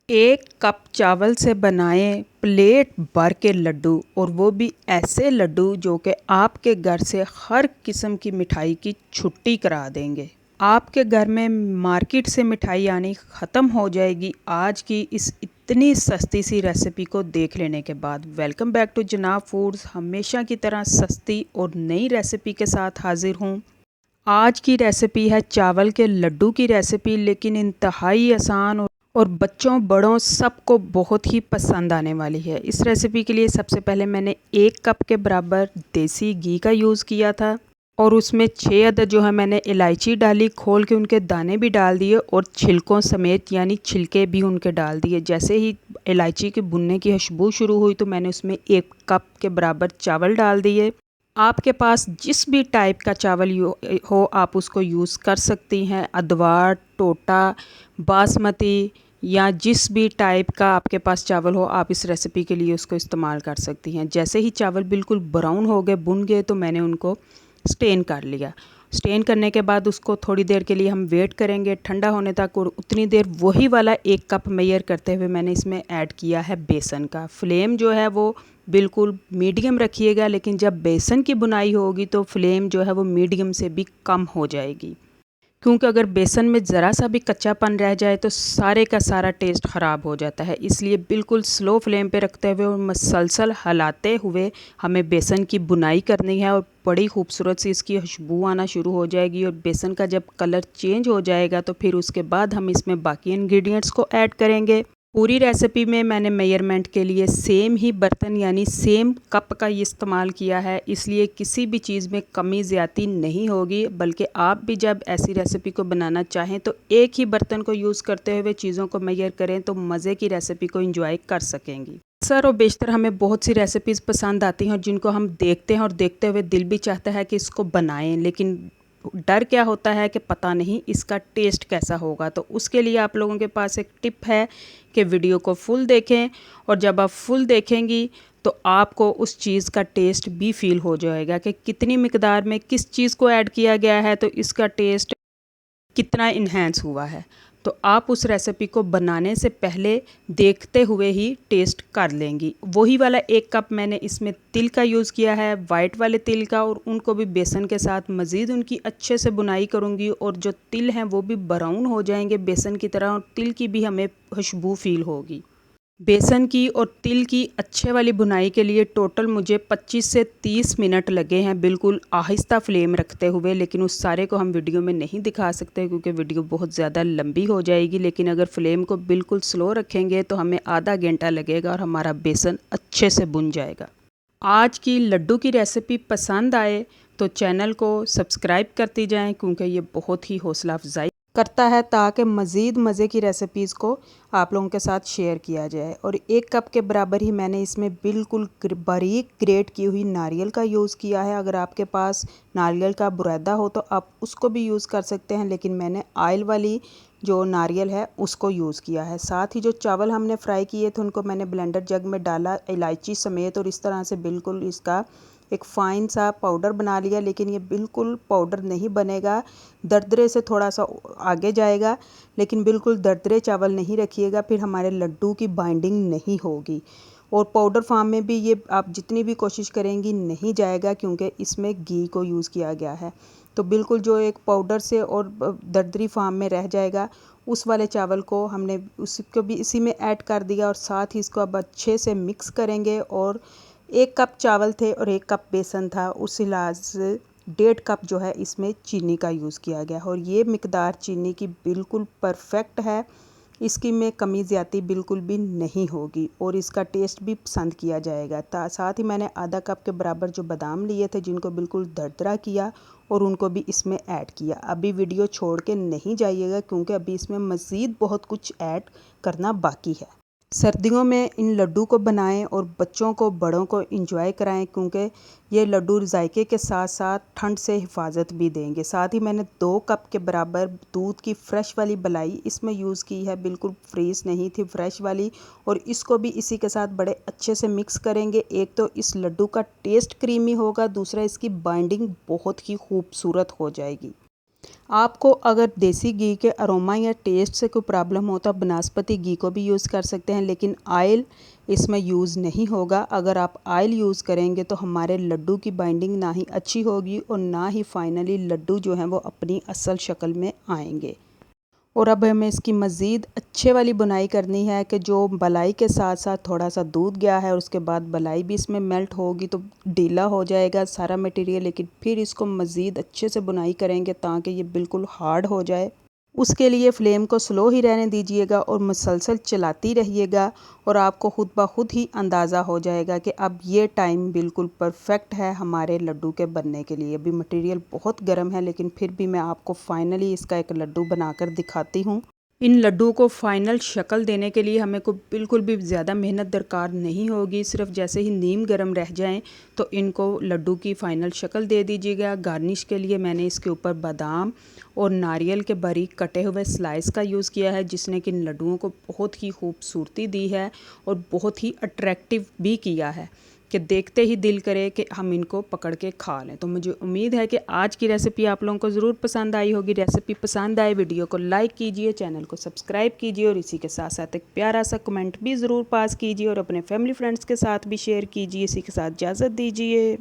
1 cup चावल से बनाएं प्लेट भर के लड्डू, और वो भी ऐसे लड्डू जो कि आपके घर से हर किस्म की मिठाई की छुट्टी करा देंगे। आपके घर में मार्केट से मिठाई आनी ख़त्म हो जाएगी आज की इस इतनी सस्ती सी रेसिपी को देख लेने के बाद। वेलकम बैक टू जनाब फूड्स। हमेशा की तरह सस्ती और नई रेसिपी के साथ हाजिर हूँ। आज की रेसिपी है चावल के लड्डू की रेसिपी, लेकिन इंतहाई आसान और बच्चों बड़ों सबको बहुत ही पसंद आने वाली है। इस रेसिपी के लिए सबसे पहले मैंने 1 कप के बराबर देसी घी का यूज़ किया था, और उसमें 6 अदद जो है मैंने इलायची डाली, खोल के उनके दाने भी डाल दिए और छिलकों समेत यानी छिलके भी उनके डाल दिए। जैसे ही इलायची के भुनने की खुशबू शुरू हुई तो मैंने उसमें 1 कप के बराबर चावल डाल दिए। आपके पास जिस भी टाइप का चावल हो आप उसको यूज़ कर सकती हैं। अदवार, टोटा, बासमती या जिस भी टाइप का आपके पास चावल हो आप इस रेसिपी के लिए उसको इस्तेमाल कर सकती हैं। जैसे ही चावल बिल्कुल ब्राउन हो गए, भुन गए, तो मैंने उनको स्टेन कर लिया। स्टेन करने के बाद उसको थोड़ी देर के लिए हम वेट करेंगे ठंडा होने तक, और उतनी देर वही वाला 1 कप मेजर करते हुए मैंने इसमें ऐड किया है बेसन का। फ्लेम जो है वो बिल्कुल मीडियम रखिएगा, लेकिन जब बेसन की बुनाई होगी तो फ्लेम जो है वो मीडियम से भी कम हो जाएगी, क्योंकि अगर बेसन में ज़रा सा भी कच्चापन रह जाए तो सारे का सारा टेस्ट ख़राब हो जाता है। इसलिए बिल्कुल स्लो फ्लेम पे रखते हुए और मसलसल हिलाते हुए हमें बेसन की बुनाई करनी है, और बड़ी खूबसूरत सी इसकी खुशबू आना शुरू हो जाएगी। और बेसन का जब कलर चेंज हो जाएगा तो फिर उसके बाद हम इसमें बाकी इंग्रेडिएंट्स को ऐड करेंगे। पूरी रेसिपी में मैंने मेजरमेंट के लिए सेम ही बर्तन यानी सेम कप का इस्तेमाल किया है, इसलिए किसी भी चीज़ में कमी ज़्यादती नहीं होगी। बल्कि आप भी जब ऐसी रेसिपी को बनाना चाहें तो एक ही बर्तन को यूज़ करते हुए चीज़ों को मेजर करें तो मज़े की रेसिपी को एंजॉय कर सकेंगी। अक्सर और बेशतर हमें बहुत सी रेसिपीज़ पसंद आती हैं और जिनको हम देखते हैं और देखते हुए दिल भी चाहता है कि इसको बनाएं, लेकिन डर क्या होता है कि पता नहीं इसका टेस्ट कैसा होगा। तो उसके लिए आप लोगों के पास एक टिप है कि वीडियो को फुल देखें, और जब आप फुल देखेंगी तो आपको उस चीज़ का टेस्ट भी फील हो जाएगा कि कितनी मिकदार में किस चीज़ को ऐड किया गया है, तो इसका टेस्ट कितना इन्हेंस हुआ है। तो आप उस रेसिपी को बनाने से पहले देखते हुए ही टेस्ट कर लेंगी। वही वाला 1 कप मैंने इसमें तिल का यूज़ किया है, वाइट वाले तिल का, और उनको भी बेसन के साथ मज़ीद उनकी अच्छे से बुनाई करूँगी, और जो तिल हैं वो भी ब्राउन हो जाएंगे बेसन की तरह, और तिल की भी हमें खुशबू फील होगी। बेसन की और तिल की अच्छे वाली बुनाई के लिए टोटल मुझे 25 से 30 मिनट लगे हैं, बिल्कुल आहिस्ता फ्लेम रखते हुए। लेकिन उस सारे को हम वीडियो में नहीं दिखा सकते क्योंकि वीडियो बहुत ज़्यादा लंबी हो जाएगी। लेकिन अगर फ्लेम को बिल्कुल स्लो रखेंगे तो हमें आधा घंटा लगेगा और हमारा बेसन अच्छे से बुन जाएगा। आज की लड्डू की रेसिपी पसंद आए तो चैनल को सब्सक्राइब करती जाएँ, क्योंकि ये बहुत ही हौसला अफजाई करता है ताकि मज़ीद मज़े की रेसिपीज़ को आप लोगों के साथ शेयर किया जाए। और 1 कप के बराबर ही मैंने इसमें बिल्कुल बारीक ग्रेट की हुई नारियल का यूज़ किया है। अगर आपके पास नारियल का बुरादा हो तो आप उसको भी यूज़ कर सकते हैं, लेकिन मैंने ऑयल वाली जो नारियल है उसको यूज़ किया है। साथ ही जो चावल हमने फ्राई किए थे उनको मैंने ब्लेंडर जग में डाला इलायची समेत, और इस तरह से बिल्कुल इसका एक फ़ाइन सा पाउडर बना लिया। लेकिन ये बिल्कुल पाउडर नहीं बनेगा, दरदरे से थोड़ा सा आगे जाएगा, लेकिन बिल्कुल दरदरे चावल नहीं रखिएगा, फिर हमारे लड्डू की बाइंडिंग नहीं होगी। और पाउडर फार्म में भी ये आप जितनी भी कोशिश करेंगी नहीं जाएगा, क्योंकि इसमें घी को यूज़ किया गया है। तो बिल्कुल जो एक पाउडर से और दरदरी फार्म में रह जाएगा, उस वाले चावल को हमने उसको भी इसी में ऐड कर दिया, और साथ ही इसको अब अच्छे से मिक्स करेंगे। और 1 कप चावल थे और 1 कप बेसन था, उस लिहाज से 1.5 कप जो है इसमें चीनी का यूज़ किया गया है। और ये मिकदार चीनी की बिल्कुल परफेक्ट है, इसकी में कमी ज़्यादती बिल्कुल भी नहीं होगी, और इसका टेस्ट भी पसंद किया जाएगा। साथ ही मैंने आधा कप के बराबर जो बादाम लिए थे जिनको बिल्कुल दरदरा किया, और उनको भी इसमें ऐड किया। अभी वीडियो छोड़ के नहीं जाइएगा, क्योंकि अभी इसमें मज़ीद बहुत कुछ ऐड करना बाकी है। सर्दियों में इन लड्डू को बनाएं और बच्चों को बड़ों को इंजॉय कराएं, क्योंकि ये लड्डू जायके के साथ साथ ठंड से हिफाजत भी देंगे। साथ ही मैंने 2 कप के बराबर दूध की फ़्रेश वाली मलाई इसमें यूज़ की है, बिल्कुल फ्रीज़ नहीं थी, फ़्रेश वाली। और इसको भी इसी के साथ बड़े अच्छे से मिक्स करेंगे। एक तो इस लड्डू का टेस्ट क्रीमी होगा, दूसरा इसकी बाइंडिंग बहुत ही खूबसूरत हो जाएगी। आपको अगर देसी घी के अरोमा या टेस्ट से कोई प्रॉब्लम हो तो आप बनास्पति घी को भी यूज़ कर सकते हैं, लेकिन ऑयल इसमें यूज़ नहीं होगा। अगर आप ऑयल यूज़ करेंगे तो हमारे लड्डू की बाइंडिंग ना ही अच्छी होगी और ना ही फाइनली लड्डू जो हैं वो अपनी असल शक्ल में आएंगे। और अब हमें इसकी मज़ीद अच्छे वाली बुनाई करनी है कि जो मलाई के साथ साथ थोड़ा सा दूध गया है और उसके बाद मलाई भी इसमें मेल्ट होगी तो ढीला हो जाएगा सारा मटेरियल, लेकिन फिर इसको मज़ीद अच्छे से बुनाई करेंगे ताकि ये बिल्कुल हार्ड हो जाए। उसके लिए फ्लेम को स्लो ही रहने दीजिएगा और मुसलसल चलाती रहिएगा और आपको खुद ब खुद ही अंदाज़ा हो जाएगा कि अब ये टाइम बिल्कुल परफेक्ट है हमारे लड्डू के बनने के लिए। अभी मटेरियल बहुत गर्म है लेकिन फिर भी मैं आपको फाइनली इसका एक लड्डू बनाकर दिखाती हूँ। इन लड्डुओं को फाइनल शक्ल देने के लिए हमें को बिल्कुल भी ज़्यादा मेहनत दरकार नहीं होगी। सिर्फ जैसे ही नीम गर्म रह जाएं तो इनको लड्डू की फ़ाइनल शक्ल दे दीजिएगा। गार्निश के लिए मैंने इसके ऊपर बादाम और नारियल के बारीक कटे हुए स्लाइस का यूज़ किया है, जिसने कि इन लड्डुओं को बहुत ही खूबसूरती दी है और बहुत ही अट्रैक्टिव भी किया है कि देखते ही दिल करे कि हम इनको पकड़ के खा लें। तो मुझे उम्मीद है कि आज की रेसिपी आप लोगों को ज़रूर पसंद आई होगी। रेसिपी पसंद आए वीडियो को लाइक कीजिए, चैनल को सब्सक्राइब कीजिए और इसी के साथ साथ एक प्यारा सा कमेंट भी ज़रूर पास कीजिए और अपने फैमिली फ्रेंड्स के साथ भी शेयर कीजिए। इसी के साथ इजाज़त दीजिए।